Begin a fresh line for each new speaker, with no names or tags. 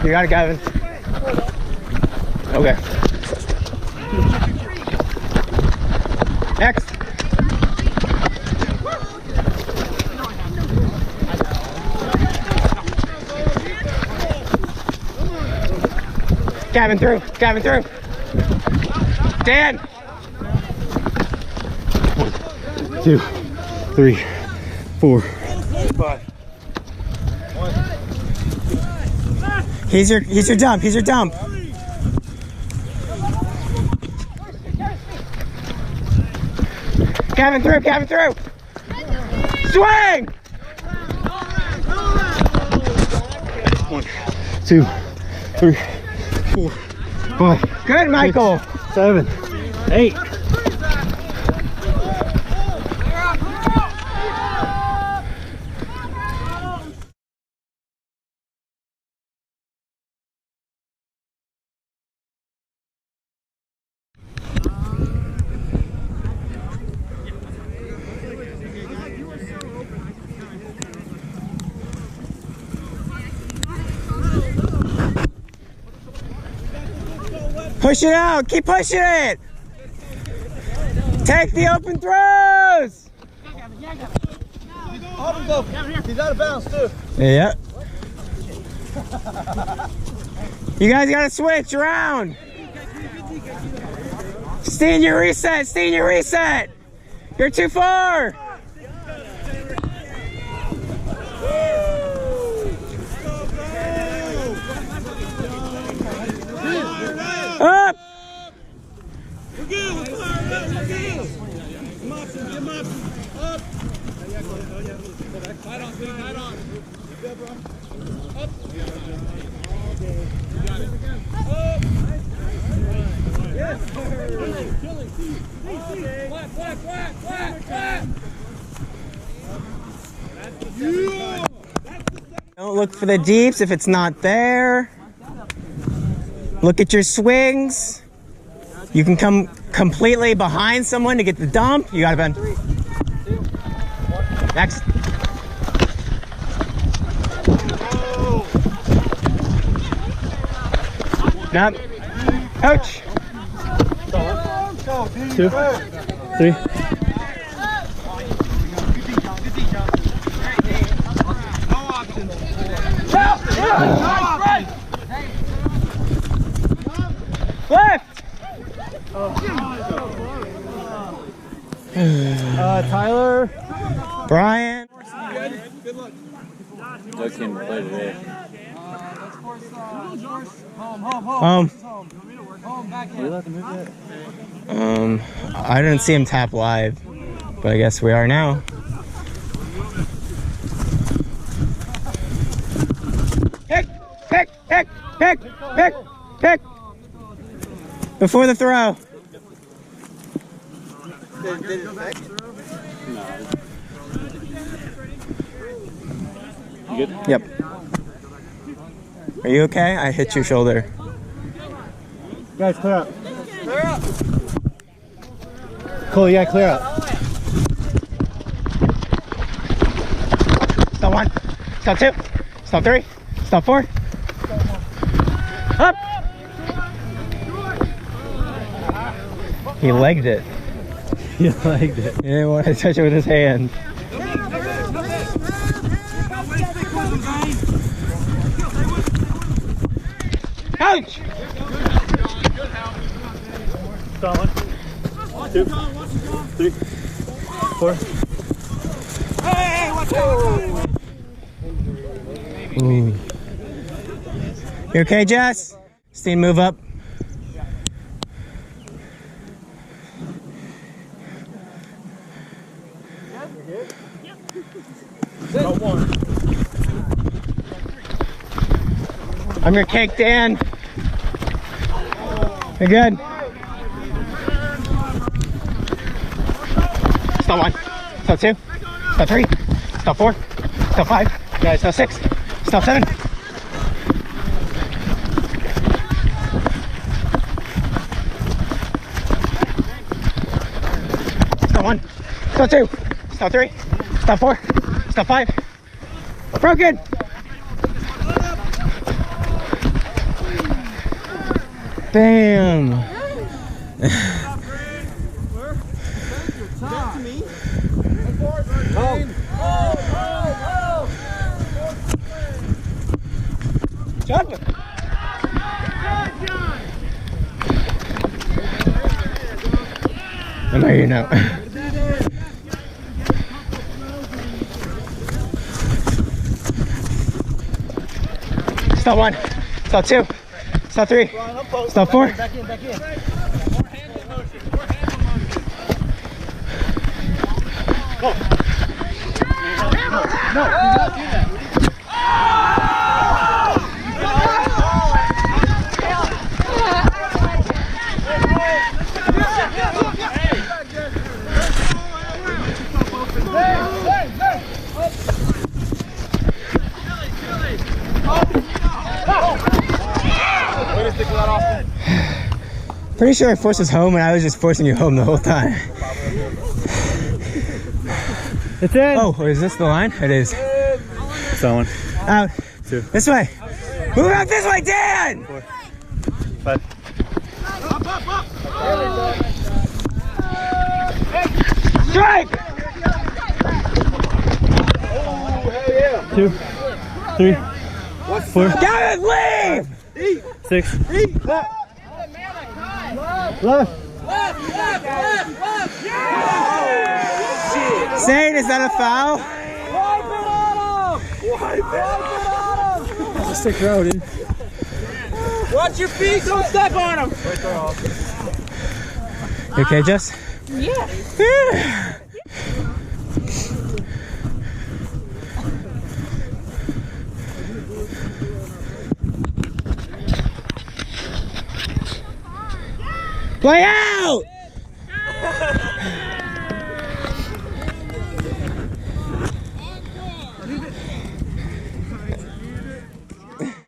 You got it, Gavin. Okay. Next. Gavin through. Gavin through. Dan. 1, 2, 3, 4, 5. He's your dump. He's your dump. Gavin through. Gavin through. Swing. 1, 2, 3, 4, 5. Good, Michael. 6, 7, 8. Push it out, keep pushing it. Take the open throws.
Hold him, go. He's out of bounds too.
Yeah. You guys gotta switch around. Stay in your reset, stay in your reset. You're too far. Up!
We're good, we're fired up, we're good. Come on, up. Tight on, tight on. Good, bro. Up. You got it. Up. Yes. Killing. Flat. Yeah.
Don't look for the deeps if it's not there. Look at your swings. You can come completely behind someone to get the dump. You got it, Ben. Next. Nope. Coach. 2, 3. Left.
Tyler.
Brian.
Good luck.
Doug can play today.
Home.
Are you allowed to move that?
I didn't see him tap live, but I guess we are now. Pick. Before the throw.
You good?
Yep. Are you okay? I hit your shoulder.
Guys, clear up. Clear up. Cool, yeah, clear up.
Stop 1. Stop 2. Stop 3. Stop 4. Up. He legged it.
He legged it.
He didn't want to touch it with his hand. Ouch!
Stop 1, 2, 3, 4.
Hey, watch out!
Ooh. You okay, Jess? Steen, move up. I'm your cake, Dan. You're good. Stop 1. Stop 2. Stop 3. Stop 4. Stop 5. Yeah, stop 6. Stop 7. Stop 1. Stop 2. Stop 3. Stop 4. Stop 5. Broken. Bam. Jump it. I know you know. Stop 1. Stop 2. Stop 3. Stop 4.
Back in, back in. Go. No, do not do that.
Pretty sure I forced us home and I was just forcing you home the whole time.
It's in.
Oh, is this the line? It is.
Someone.
Out.
2.
This way. Move out this way, Dan!
4. 5.
Strike!
2. 3. 4.
Got it, leave!
6. Left.
Zane, is that a foul?
That's a sick row, dude.
Watch your feet, don't step on them.
You okay, Jess?
Yeah.
Play out!